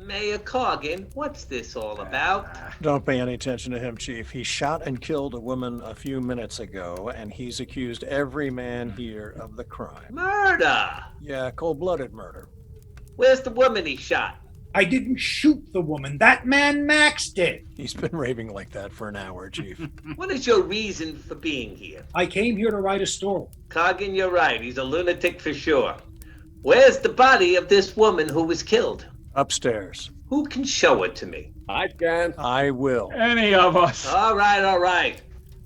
Mayor Cargan, what's this all about? Don't pay any attention to him, Chief. He shot and killed a woman a few minutes ago, and he's accused every man here of the crime. Murder! Yeah, cold-blooded murder. Where's the woman he shot? I didn't shoot the woman. That man Max did. He's been raving like that for an hour, Chief. What is your reason for being here? I came here to write a story. Cargan, you're right. He's a lunatic for sure. Where's the body of this woman who was killed? Upstairs. Who can show it to me? I can. I will. Any of us. All right.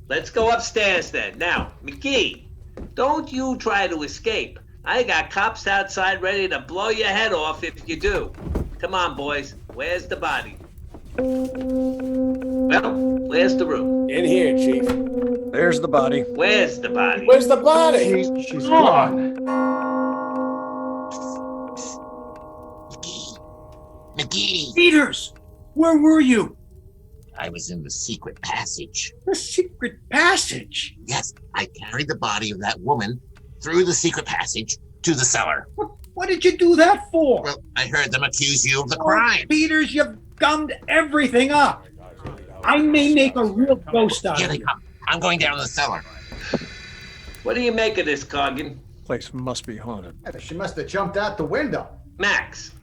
Let's go upstairs then. Now, Magee, don't you try to escape. I got cops outside ready to blow your head off if you do. Come on, boys. Where's the body? Well, where's the room? In here, Chief. There's the body. Where's the body? Where's the body? She's Gone. Magee, Peters, where were you? I was in the secret passage. The secret passage. Yes, I carried the body of that woman through the secret passage to the cellar. What did you do that for? Well, I heard them accuse you of the crime. Peters, you've gummed everything up. I may make a real ghost out Here of they you. come. I'm going down to the cellar. What do you make of this, Cargan? Place must be haunted. She must have jumped out the window. Max,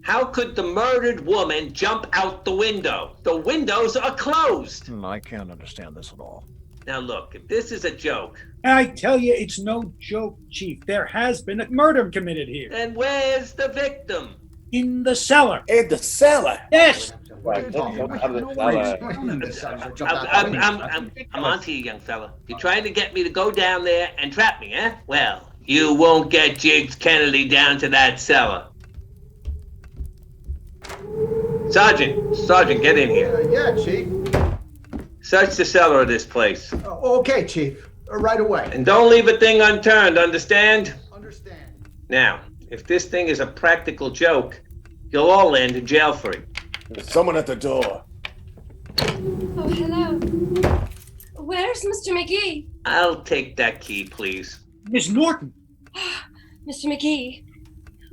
how could the murdered woman jump out the window? The windows are closed. I can't understand this at all. Now look, if this is a joke, I tell you, it's no joke, Chief. There has been a murder committed here. then where's the victim? In the cellar. In the cellar. Yes. Right. I'm on to you, young fella. You're trying to get me to go down there and trap me, eh? Well, you won't get Jiggs Kennedy down to that cellar. Sergeant, get in here. Yeah, Chief. Search the cellar of this place. Okay, Chief. Right away. And don't leave a thing unturned, understand? Understand. Now, if this thing is a practical joke, you'll all land in jail free. There's someone at the door. Oh, hello. Where's Mr. Magee? I'll take that key, please. Miss Norton. Mr. Magee,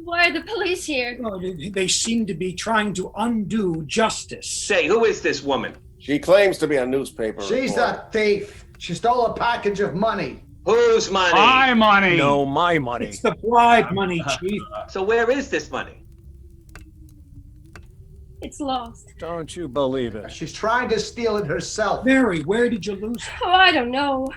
why are the police here? Oh, they seem to be trying to undo justice. Say, who is this woman? She claims to be a newspaper She's reporter. a thief. She stole a package of money. Whose money? My money. No, my money. It's the bribe money, Chief. So where is this money? It's lost. Don't you believe it? She's trying to steal it herself. Mary, where did you lose it? Oh, I don't know.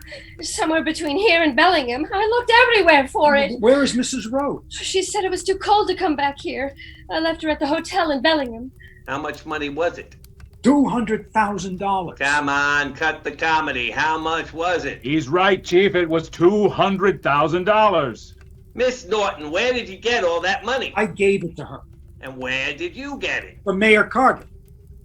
Somewhere between here and Bellingham. I looked everywhere for it. Where is Mrs. Rhodes? She said it was too cold to come back here. I left her at the hotel in Bellingham. How much money was it? $200,000. Come on, cut the comedy. How much was it? He's right, Chief. It was $200,000. Miss Norton, where did you get all that money? I gave it to her. And where did you get it? From Mayor Cargan.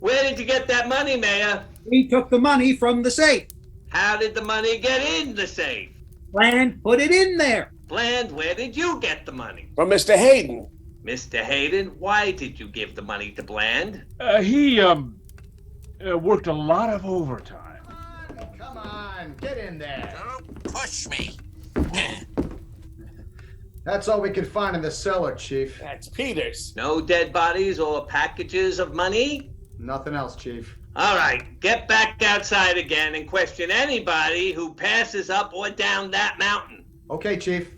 Where did you get that money, Mayor? He took the money from the safe. How did the money get in the safe? Bland put it in there. Bland, where did you get the money? From Mr. Hayden. Mr. Hayden, why did you give the money to Bland? He worked a lot of overtime. Come on, get in there. Don't push me. That's all we can find in the cellar, Chief. That's Peters. No dead bodies or packages of money? Nothing else, Chief. All right, get back outside again and question anybody who passes up or down that mountain. Okay, Chief.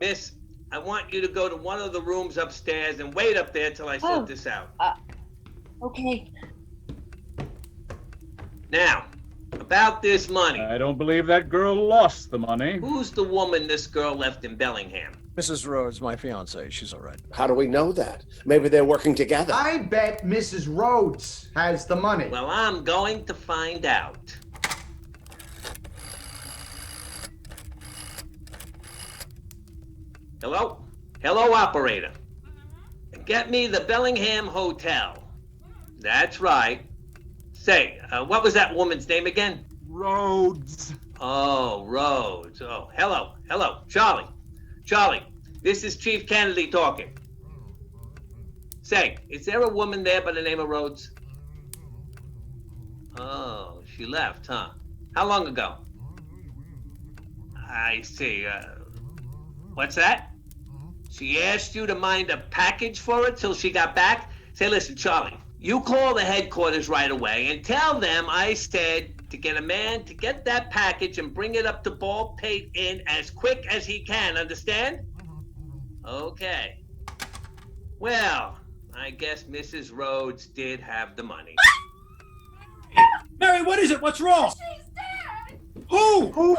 Miss, I want you to go to one of the rooms upstairs and wait up there till I sort this out. Okay. Now, about this money. I don't believe that girl lost the money. Who's the woman this girl left in Bellingham? Mrs. Rhodes, my fiancée. She's all right. How do we know that? Maybe they're working together. I bet Mrs. Rhodes has the money. Well, I'm going to find out. Hello? Hello, operator. Get me the Bellingham Hotel. That's right. Say, what was that woman's name again? Rhodes. Oh, Rhodes. Oh, hello. Charlie, this is Chief Kennedy talking. Say, is there a woman there by the name of Rhodes? Oh, she left, huh? How long ago? I see. What's that? She asked you to mind a package for her till she got back? Say, listen, Charlie, you call the headquarters right away and tell them I said to get a man to get that package and bring it up to Baldpate Inn as quick as he can, understand? Okay. Well, I guess Mrs. Rhodes did have the money. Mary, what is it? What's wrong? She's dead! Who's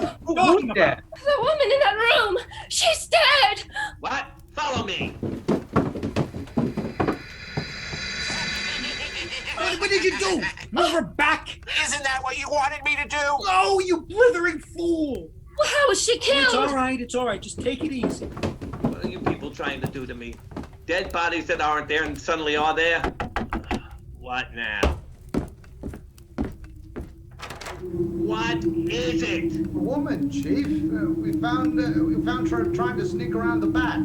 dead? The woman in that room! She's dead! What? Follow me. What did you do? Move her back? Isn't that what you wanted me to do? No, you blithering fool! Well, how was she killed? It's all right. Just take it easy. What are you people trying to do to me? Dead bodies that aren't there and suddenly are there? What now? What is it? A woman, Chief. We found her trying to sneak around the back.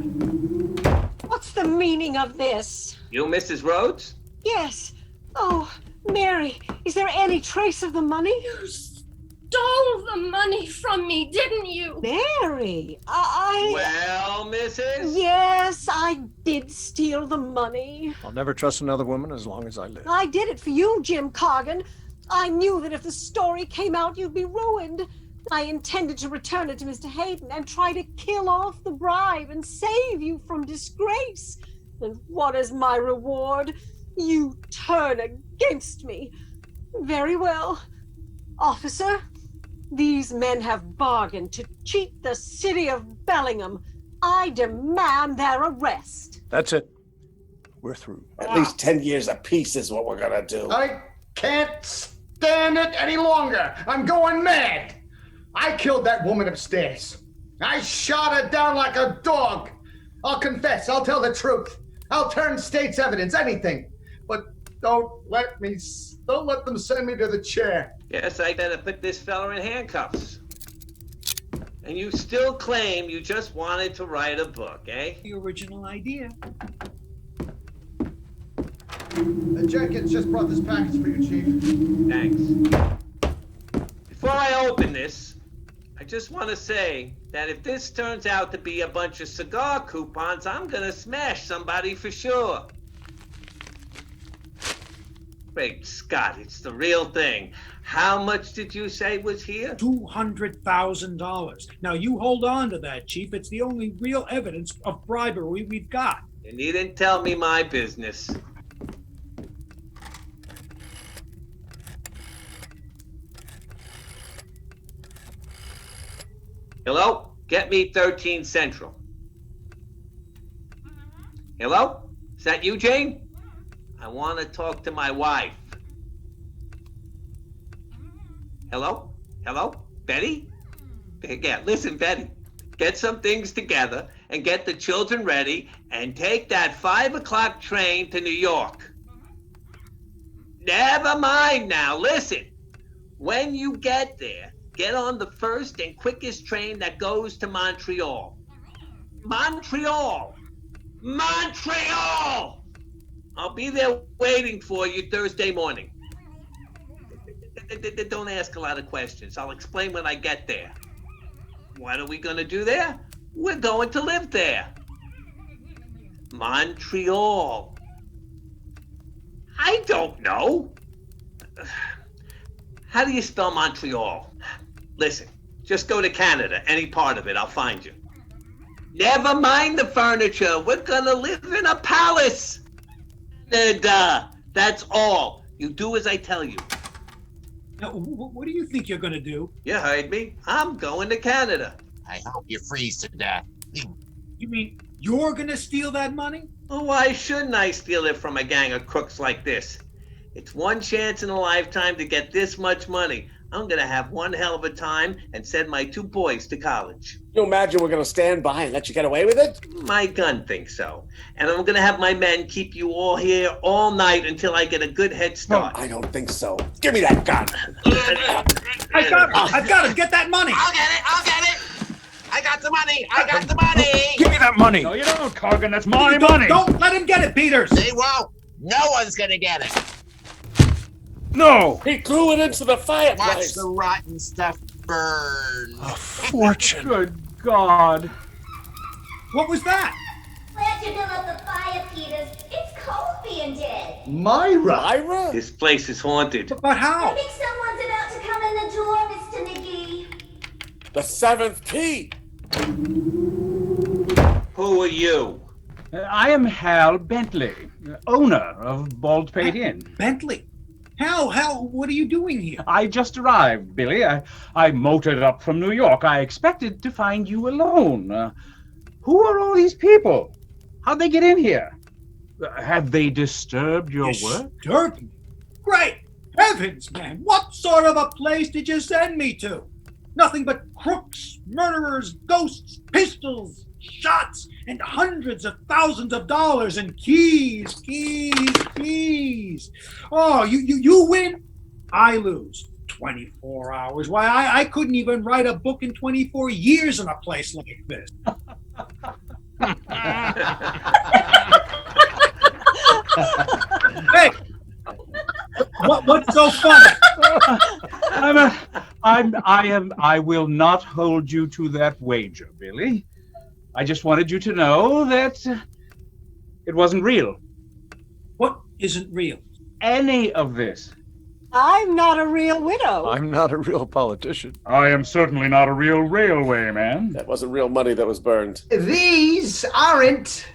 What's the meaning of this? You, Mrs. Rhodes? Yes. Oh, Mary, is there any trace of the money? You stole the money from me, didn't you? Mary, Well, Mrs.? Yes, I did steal the money. I'll never trust another woman as long as I live. I did it for you, Jim Cargan. I knew that if the story came out, you'd be ruined. I intended to return it to Mr. Hayden and try to kill off the bribe and save you from disgrace. And what is my reward? You turn against me. Very well. Officer, these men have bargained to cheat the city of Bellingham. I demand their arrest. That's it. We're through. At least 10 years apiece is what we're gonna do. I can't stand it any longer. I'm going mad. I killed that woman upstairs. I shot her down like a dog. I'll confess. I'll tell the truth. I'll turn state's evidence, anything. But don't let them send me to the chair. Yes, I better put this fella in handcuffs. And you still claim you just wanted to write a book, eh? The original idea. Jenkins just brought this package for you, Chief. Thanks. Before I open this, I just want to say that if this turns out to be a bunch of cigar coupons, I'm gonna smash somebody for sure. Great Scott, it's the real thing. How much did you say was here? $200,000. Now you hold on to that, Chief. It's the only real evidence of bribery we've got. You needn't tell me my business. Hello? Get me 13 Central. Hello? Is that you, Jane? I want to talk to my wife. Hello? Hello? Betty? Yeah, listen, Betty. Get some things together and get the children ready and take that 5 o'clock train to New York. Never mind now, listen. When you get there, get on the first and quickest train that goes to Montreal. Montreal! Montreal! I'll be there waiting for you Thursday morning. Don't ask a lot of questions. I'll explain when I get there. What are we going to do there? We're going to live there. Montreal. I don't know. How do you spell Montreal? Listen, just go to Canada, any part of it, I'll find you. Never mind the furniture. We're gonna live in a palace. And that's all. You do as I tell you. Now, what do you think you're going to do? You heard me. I'm going to Canada. I hope you freeze to death. You mean you're going to steal that money? Well, why shouldn't I steal it from a gang of crooks like this? It's one chance in a lifetime to get this much money. I'm gonna have one hell of a time and send my 2 boys to college. You imagine we're going to stand by and let you get away with it? My gun thinks so. And I'm gonna have my men keep you all here all night until I get a good head start. I don't think so. Give me that gun. I've got it. Get that money. I'll get it. I got the money. Give me that money. No, you don't, Cargan. That's my money. Don't let him get it, Peters. They won't. No one's gonna get it. No. He threw it into the Watch fireplace. the rotten stuff burn. A fortune. Good God. What was that? Glad you blew up the fire, Peters. It's cold being dead. Myra? Myra? This place is haunted. But I how? think someone's about to come in the door, Mr. McGee. The 7th T. Who are you? I am Hal Bentley, owner of Baldpate Inn. Bentley. Hal, what are you doing here? I just arrived, Billy. I motored up from New York. I expected to find you alone. Who are all these people? How'd they get in here? Have they disturbed your work? Disturbed me? Great heavens, man. What sort of a place did you send me to? Nothing but crooks, murderers, ghosts, pistols, shots, and hundreds of thousands of dollars and keys. Oh, you win, I lose. 24 hours. Why, I couldn't even write a book in 24 years in a place like this. Hey, what's so funny? I will not hold you to that wager, Billy. I just wanted you to know that it wasn't real. What isn't real? Any of this. I'm not a real widow. I'm not a real politician. I am certainly not a real railway man. That wasn't real money that was burned. These aren't.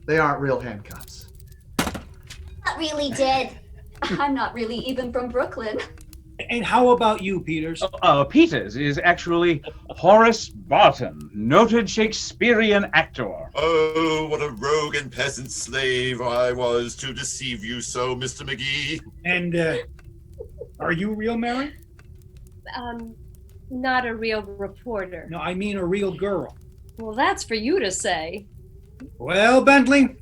They aren't real handcuffs. Not really dead. I'm not really even from Brooklyn. And how about you, Peters? Peters is actually Horace Barton, noted Shakespearean actor. Oh, what a rogue and peasant slave I was to deceive you so, Mr. McGee. And, are you real, Mary? Not a real reporter. No, I mean a real girl. Well, that's for you to say. Well, Bentley,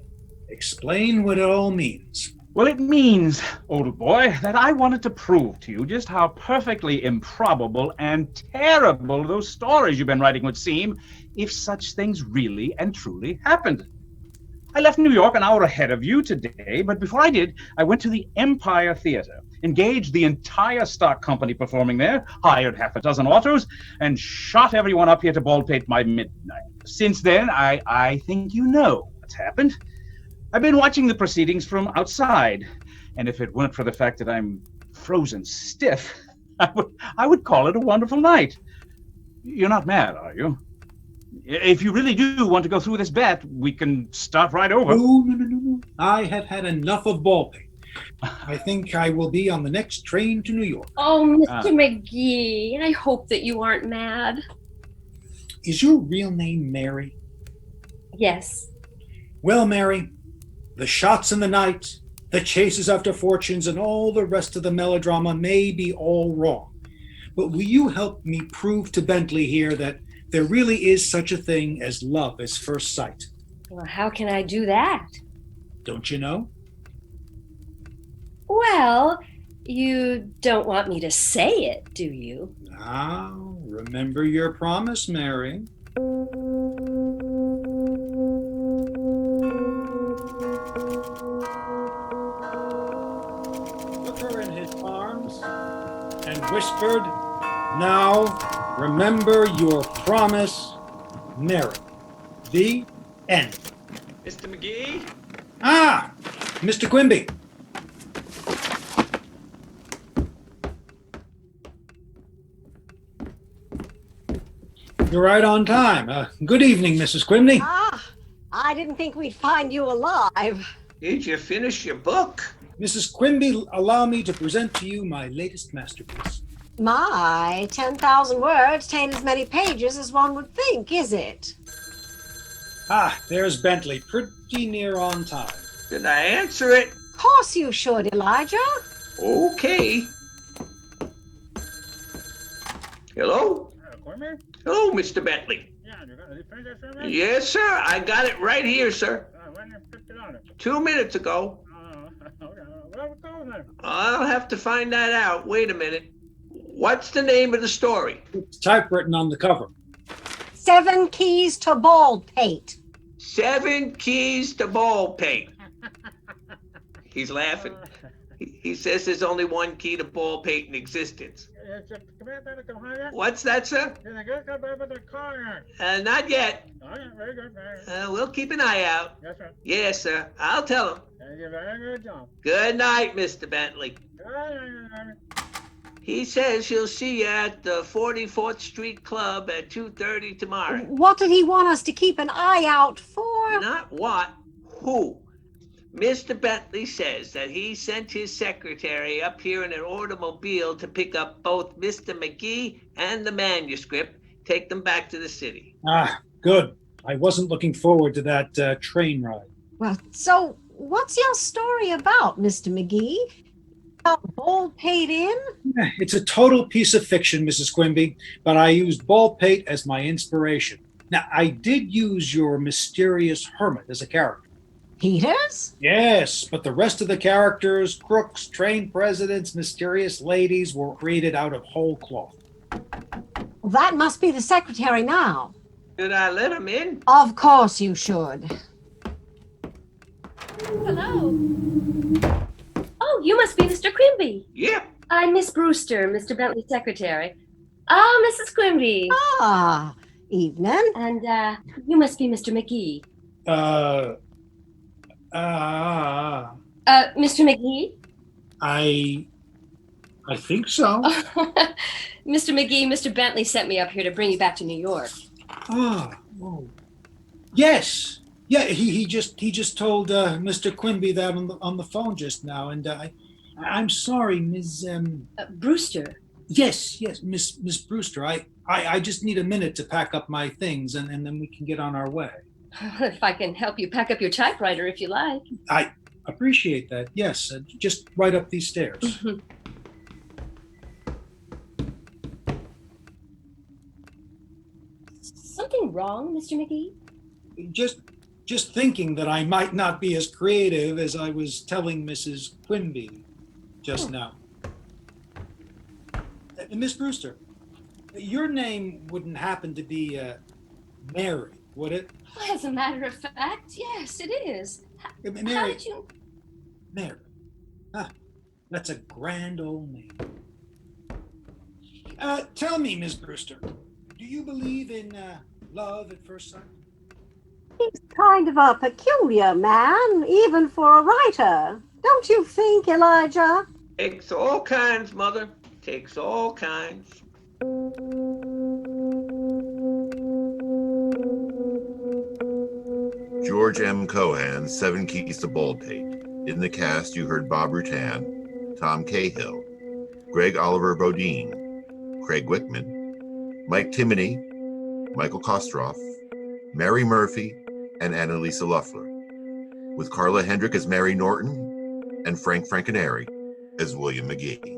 explain what it all means. Well, it means, old boy, that I wanted to prove to you just how perfectly improbable and terrible those stories you've been writing would seem if such things really and truly happened. I left New York an hour ahead of you today, but before I did, I went to the Empire Theater, engaged the entire stock company performing there, hired half a dozen autos, and shot everyone up here to Baldpate by midnight. Since then, I think you know what's happened. I've been watching the proceedings from outside, and if it weren't for the fact that I'm frozen stiff, I would call it a wonderful night. You're not mad, are you? If you really do want to go through this bet, we can start right over. No. I have had enough of Baldpate. I think I will be on the next train to New York. Oh, Mr. McGee, I hope that you aren't mad. Is your real name Mary? Yes. Well, Mary, the shots in the night, the chases after fortunes, and all the rest of the melodrama may be all wrong. But will you help me prove to Bentley here that there really is such a thing as love at first sight? Well, how can I do that? Don't you know? Well, you don't want me to say it, do you? Now, remember your promise, Mary. Took her in his arms and whispered, "Now, remember your promise, Mary." The end. Mr. McGee? Ah, Mr. Quimby. You're right on time. Good evening, Mrs. Quimby. Ah, I didn't think we'd find you alive. Did you finish your book? Mrs. Quimby, allow me to present to you my latest masterpiece. My 10,000 words ain't as many pages as one would think, is it? Ah, there's Bentley, pretty near on time. Did I answer it? Course you should, Elijah. Okay. Hello? Hello, Mr. Bentley. Yes, sir. I got it right here, sir. 2 minutes ago. I'll have to find that out. Wait a minute. What's the name of the story? It's typewritten on the cover. 7 keys to Baldpate. 7 keys to Baldpate. He's laughing. He says there's only 1 key to Baldpate in existence. What's that, sir? Not yet. We'll keep an eye out. Yes, sir. Yes, sir. I'll tell him. Thank you very good job. Good night, Mr. Bentley. He says he'll see you at the 44th Street Club at 2:30 tomorrow. What did he want us to keep an eye out for? Not what, who. Mr. Bentley says that he sent his secretary up here in an automobile to pick up both Mr. Magee and the manuscript, take them back to the city. Ah, good. I wasn't looking forward to that train ride. Well, so what's your story about, Mr. Magee? About Baldpate Inn? It's a total piece of fiction, Mrs. Quimby, but I used Baldpate as my inspiration. Now, I did use your mysterious hermit as a character. Peters? Yes, but the rest of the characters, crooks, train presidents, mysterious ladies, were created out of whole cloth. Well, that must be the secretary now. Should I let him in? Of course you should. Hello. Oh, you must be Mr. Quimby. Yep. I'm Miss Brewster, Mr. Bentley's secretary. Oh, Mrs. Quimby. Ah, evening. And you must be Mr. Magee. Mr. Magee? I think so. Mr. Magee, Mr. Bentley sent me up here to bring you back to New York. Oh. Yes. Yeah, he just told Mr. Quimby that on the phone just now, and I'm sorry, Ms. Brewster. Yes, Miss Brewster. I just need a minute to pack up my things, and then we can get on our way. If I can help you pack up your typewriter, if you like. I appreciate that. Yes, just right up these stairs. Something wrong, Mr. Magee? Just thinking that I might not be as creative as I was telling Mrs. Quimby just now. Miss Brewster, your name wouldn't happen to be Mary, would it? Well, as a matter of fact, yes, it is. Mary. How did you... Mary. Ah, that's a grand old name. Tell me, Miss Brewster, do you believe in love at first sight? He's kind of a peculiar man, even for a writer. Don't you think, Elijah? Takes all kinds, Mother. Takes all kinds. George M. Cohan, 7 Keys to Baldpate. In the cast, you heard Bob Rutan, Tom Cahill, Greg Oliver Bodine, Craig Wichman, Mike Timoney, Michael Kostroff, Mary Murphy, and Annalisa Loeffler, with Karla Hendrick as Mary Norton and Franconeri as William Magee.